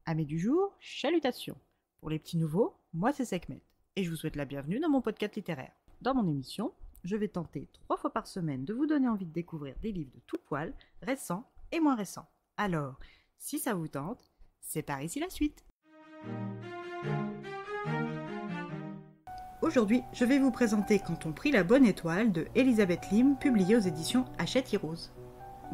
Amis du jour, chalutations. Pour les petits nouveaux, moi c'est Sekhmet et je vous souhaite la bienvenue dans mon podcast littéraire. Dans mon émission, je vais tenter 3 fois par semaine de vous donner envie de découvrir des livres de tout poil, récents et moins récents. Alors, si ça vous tente, c'est par ici la suite. Aujourd'hui, je vais vous présenter Quand on prit la bonne étoile de Elisabeth Lim, publié aux éditions Hachette Heroes.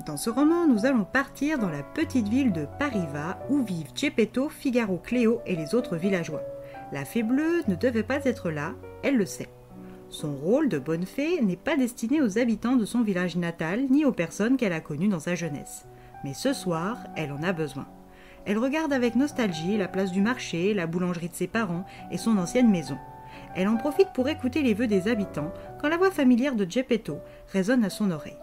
Dans ce roman, nous allons partir dans la petite ville de Parivat où vivent Geppetto, Figaro, Cléo et les autres villageois. La fée bleue ne devait pas être là, elle le sait. Son rôle de bonne fée n'est pas destiné aux habitants de son village natal ni aux personnes qu'elle a connues dans sa jeunesse. Mais ce soir, elle en a besoin. Elle regarde avec nostalgie la place du marché, la boulangerie de ses parents et son ancienne maison. Elle en profite pour écouter les vœux des habitants quand la voix familière de Geppetto résonne à son oreille.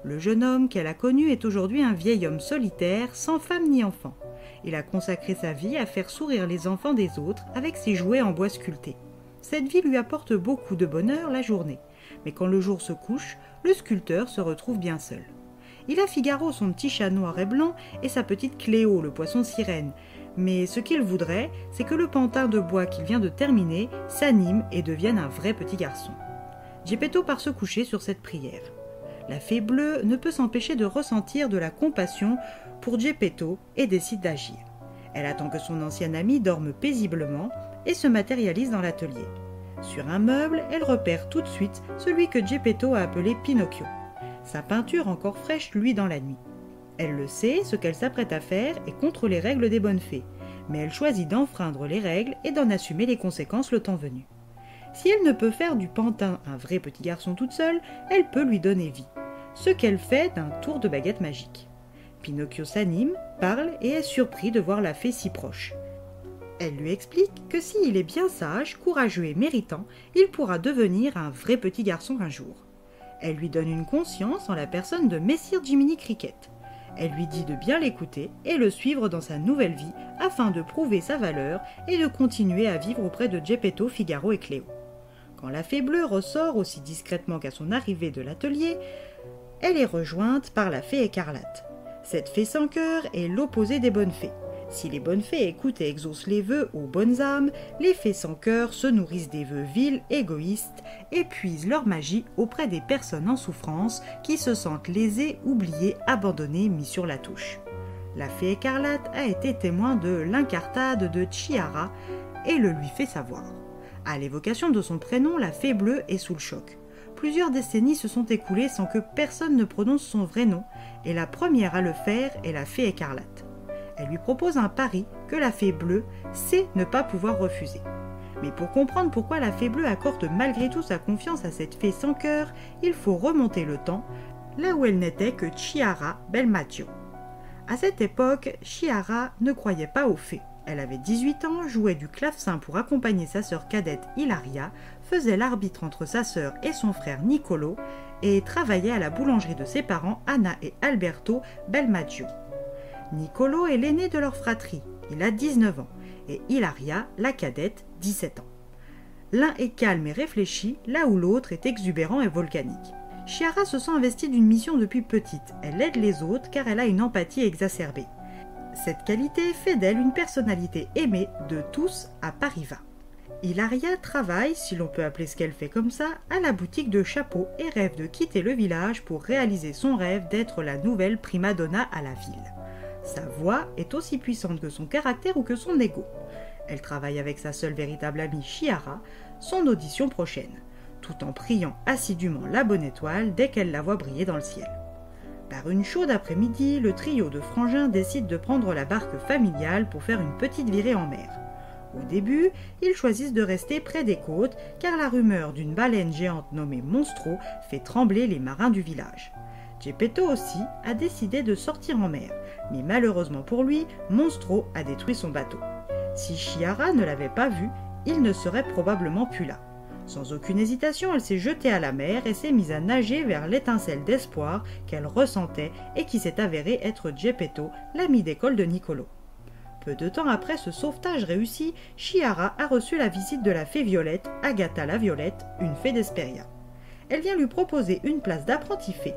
Le jeune homme qu'elle a connu est aujourd'hui un vieil homme solitaire, sans femme ni enfant. Il a consacré sa vie à faire sourire les enfants des autres avec ses jouets en bois sculptés. Cette vie lui apporte beaucoup de bonheur la journée, mais quand le jour se couche, le sculpteur se retrouve bien seul. Il a Figaro, son petit chat noir et blanc, et sa petite Cléo, le poisson sirène. Mais ce qu'il voudrait, c'est que le pantin de bois qu'il vient de terminer s'anime et devienne un vrai petit garçon. Geppetto part se coucher sur cette prière. La fée bleue ne peut s'empêcher de ressentir de la compassion pour Geppetto et décide d'agir. Elle attend que son ancien ami dorme paisiblement et se matérialise dans l'atelier. Sur un meuble, elle repère tout de suite celui que Geppetto a appelé Pinocchio. Sa peinture encore fraîche luit dans la nuit. Elle le sait, ce qu'elle s'apprête à faire est contre les règles des bonnes fées, mais elle choisit d'enfreindre les règles et d'en assumer les conséquences le temps venu. Si elle ne peut faire du pantin un vrai petit garçon toute seule, elle peut lui donner vie. Ce qu'elle fait d'un tour de baguette magique. Pinocchio s'anime, parle et est surpris de voir la fée si proche. Elle lui explique que s'il est bien sage, courageux et méritant, il pourra devenir un vrai petit garçon un jour. Elle lui donne une conscience en la personne de Messire Jiminy Cricket. Elle lui dit de bien l'écouter et le suivre dans sa nouvelle vie afin de prouver sa valeur et de continuer à vivre auprès de Geppetto, Figaro et Cléo. Quand la fée bleue ressort aussi discrètement qu'à son arrivée de l'atelier, elle est rejointe par la fée écarlate. Cette fée sans cœur est l'opposé des bonnes fées. Si les bonnes fées écoutent et exaucent les vœux aux bonnes âmes, les fées sans cœur se nourrissent des vœux vils, égoïstes, et puisent leur magie auprès des personnes en souffrance qui se sentent lésées, oubliées, abandonnées, mis sur la touche. La fée écarlate a été témoin de l'incartade de Chiara et le lui fait savoir. À l'évocation de son prénom, la fée bleue est sous le choc. Plusieurs décennies se sont écoulées sans que personne ne prononce son vrai nom, et la première à le faire est la fée écarlate. Elle lui propose un pari que la fée bleue sait ne pas pouvoir refuser. Mais pour comprendre pourquoi la fée bleue accorde malgré tout sa confiance à cette fée sans cœur, il faut remonter le temps, là où elle n'était que Chiara Belmaggio. À cette époque, Chiara ne croyait pas aux fées. Elle avait 18 ans, jouait du clavecin pour accompagner sa sœur cadette Ilaria, faisait l'arbitre entre sa sœur et son frère Niccolo et travaillait à la boulangerie de ses parents Anna et Alberto Belmaggio. Niccolo est l'aîné de leur fratrie, il a 19 ans, et Ilaria, la cadette, 17 ans. L'un est calme et réfléchi, là où l'autre est exubérant et volcanique. Chiara se sent investie d'une mission depuis petite, elle aide les autres car elle a une empathie exacerbée. Cette qualité fait d'elle une personnalité aimée de tous à Parivat. Ilaria travaille, si l'on peut appeler ce qu'elle fait comme ça, à la boutique de chapeaux et rêve de quitter le village pour réaliser son rêve d'être la nouvelle prima donna à la ville. Sa voix est aussi puissante que son caractère ou que son ego. Elle travaille avec sa seule véritable amie Chiara, son audition prochaine, tout en priant assidûment la bonne étoile dès qu'elle la voit briller dans le ciel. Par une chaude après-midi, le trio de frangins décide de prendre la barque familiale pour faire une petite virée en mer. Au début, ils choisissent de rester près des côtes car la rumeur d'une baleine géante nommée Monstro fait trembler les marins du village. Geppetto aussi a décidé de sortir en mer, mais malheureusement pour lui, Monstro a détruit son bateau. Si Chiara ne l'avait pas vu, il ne serait probablement plus là. Sans aucune hésitation, elle s'est jetée à la mer et s'est mise à nager vers l'étincelle d'espoir qu'elle ressentait et qui s'est avérée être Geppetto, l'ami d'école de Niccolo. Peu de temps après ce sauvetage réussi, Chiara a reçu la visite de la fée Violette, Agatha la Violette, une fée d'Hesperia. Elle vient lui proposer une place d'apprentie fée.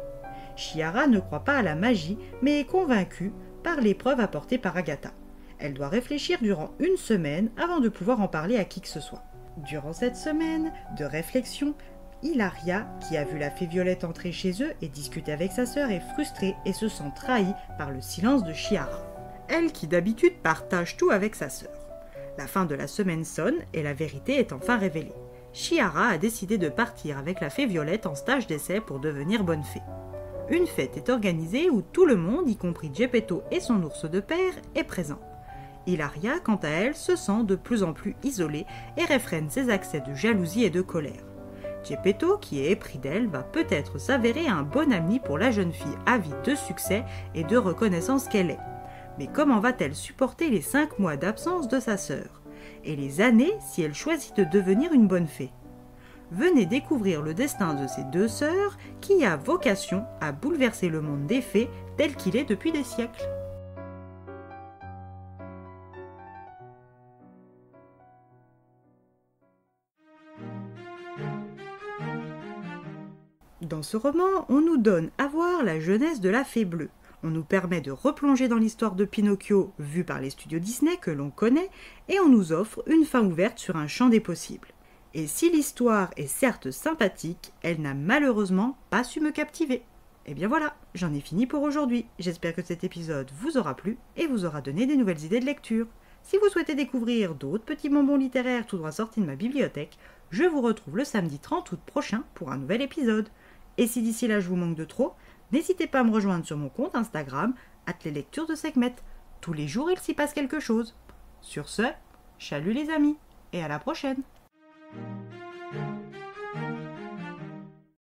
Chiara ne croit pas à la magie, mais est convaincue par l'épreuve apportée par Agatha. Elle doit réfléchir durant une semaine avant de pouvoir en parler à qui que ce soit. Durant cette semaine de réflexion, Hilaria, qui a vu la fée Violette entrer chez eux et discuter avec sa sœur, est frustrée et se sent trahie par le silence de Chiara. Elle qui d'habitude partage tout avec sa sœur. La fin de la semaine sonne et la vérité est enfin révélée. Chiara a décidé de partir avec la fée Violette en stage d'essai pour devenir bonne fée. Une fête est organisée où tout le monde, y compris Geppetto et son ours de père, est présent. Hilaria, quant à elle, se sent de plus en plus isolée et réfrène ses accès de jalousie et de colère. Geppetto, qui est épris d'elle, va peut-être s'avérer un bon ami pour la jeune fille avide de succès et de reconnaissance qu'elle est. Mais comment va-t-elle supporter les 5 mois d'absence de sa sœur? Et les années si elle choisit de devenir une bonne fée? Venez découvrir le destin de ces deux sœurs qui a vocation à bouleverser le monde des fées tel qu'il est depuis des siècles. Dans ce roman, on nous donne à voir la jeunesse de la fée bleue. On nous permet de replonger dans l'histoire de Pinocchio vue par les studios Disney que l'on connaît et on nous offre une fin ouverte sur un champ des possibles. Et si l'histoire est certes sympathique, elle n'a malheureusement pas su me captiver. Et bien voilà, j'en ai fini pour aujourd'hui. J'espère que cet épisode vous aura plu et vous aura donné des nouvelles idées de lecture. Si vous souhaitez découvrir d'autres petits bonbons littéraires tout droit sortis de ma bibliothèque, je vous retrouve le samedi 30 août prochain pour un nouvel épisode. Et si d'ici là je vous manque de trop, n'hésitez pas à me rejoindre sur mon compte Instagram, @leslectures de Sekhmet. Tous les jours il s'y passe quelque chose. Sur ce, chalut les amis, et à la prochaine!